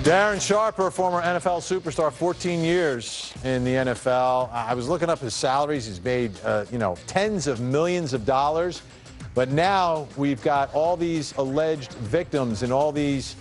Darren Sharper, former NFL superstar, 14 years in the NFL. I was looking up his salaries. He's made, tens of millions of dollars. But now we've got all these alleged victims and all these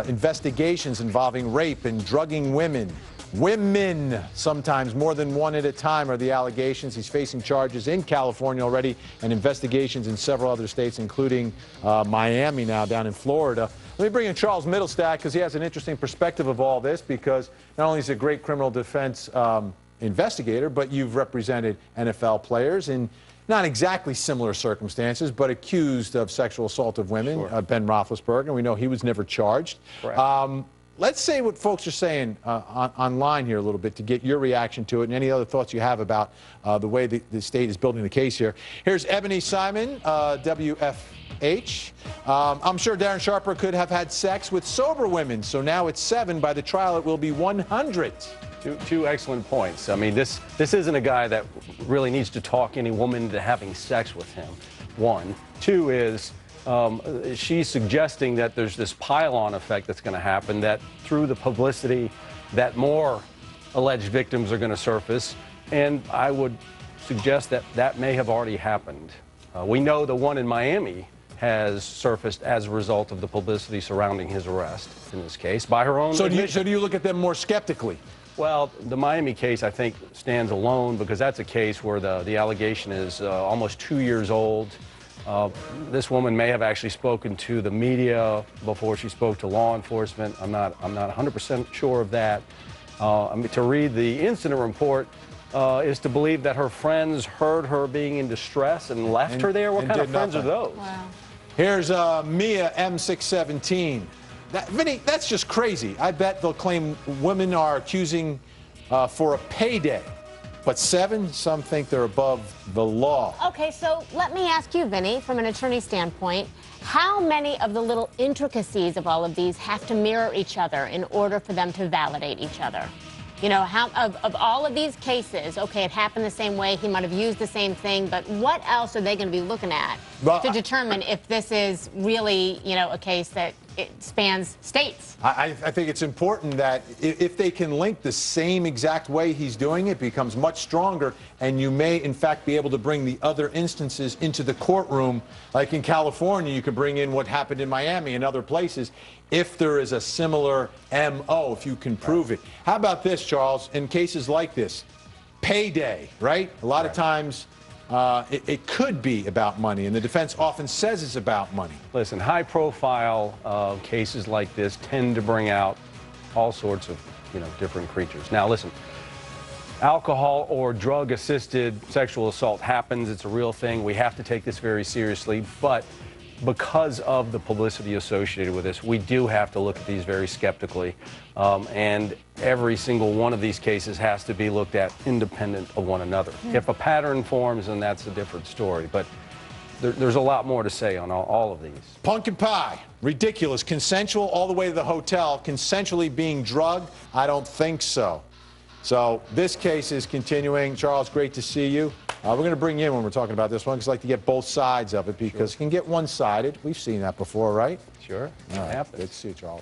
investigations involving rape and drugging women. Women, sometimes more than one at a time, are the allegations. He's facing charges in California already and investigations in several other states, including Miami now, down in Florida. Let me bring in Charles Mittelstadt because he has an interesting perspective of all this, because not only is he a great criminal defense investigator, but you've represented NFL players in not exactly similar circumstances, but accused of sexual assault of women. Sure. Ben Roethlisberger, we know he was never charged. Let's say what folks are saying online here a little bit to get your reaction to it and any other thoughts you have about the way the state is building the case here. Here's Ebony Simon, WFH. I'm sure Darren Sharper could have had sex with sober women, so now it's 7. By the trial, it will be 100. Two excellent points. I mean, this isn't a guy that really needs to talk any woman into having sex with him, 1. 2 is she's suggesting that there's this pile-on effect that's going to happen, that through the publicity that more alleged victims are going to surface, and I would suggest that that may have already happened. We know the one in Miami has surfaced as a result of the publicity surrounding his arrest, in this case, by her own admission. So do you look at them more skeptically? Well, the Miami case, I think, stands alone because that's a case where the allegation is almost 2 years old. This woman may have actually spoken to the media before she spoke to law enforcement. I'm not 100% sure of that. I mean, to read the incident report is to believe that her friends heard her being in distress and left her there. What kind of friends are those? Wow. Here's Mia M617. Vinnie, that's just crazy. I bet they'll claim women are accusing for a payday. But 7, some think they're above the law. Okay, so let me ask you, Vinnie, from an attorney standpoint, how many of the little intricacies of all of these have to mirror each other in order for them to validate each other? You know, how of all of these cases, okay, it happened the same way, he might have used the same thing, but what else are they going to be looking at to determine if this is really, a case that it spans states? I think it's important that if they can link the same exact way he's doing it, becomes much stronger, and you may, in fact, be able to bring the other instances into the courtroom. Like in California, you could bring in what happened in Miami and other places if there is a similar M.O., if you can prove it. How about this, Charles? In cases like this, payday, right? A lot of times it could be about money, and the defense often says it's about money. Listen, high-profile cases like this tend to bring out all sorts of, different creatures. Now, listen, alcohol or drug-assisted sexual assault happens. It's a real thing. We have to take this very seriously, but because of the publicity associated with this, we do have to look at these very skeptically, and every single one of these cases has to be looked at independent of one another. If a pattern forms, then that's a different story, but there's a lot more to say on all of these. Pumpkin pie, ridiculous. Consensual all the way to the hotel. Consensually being drugged? I don't think so. So this case is continuing. Charles, great to see you. We're going to bring you in when we're talking about this one because I like to get both sides of it because it can get one-sided. We've seen that before, right? Sure. All right. Good to see you, Charles.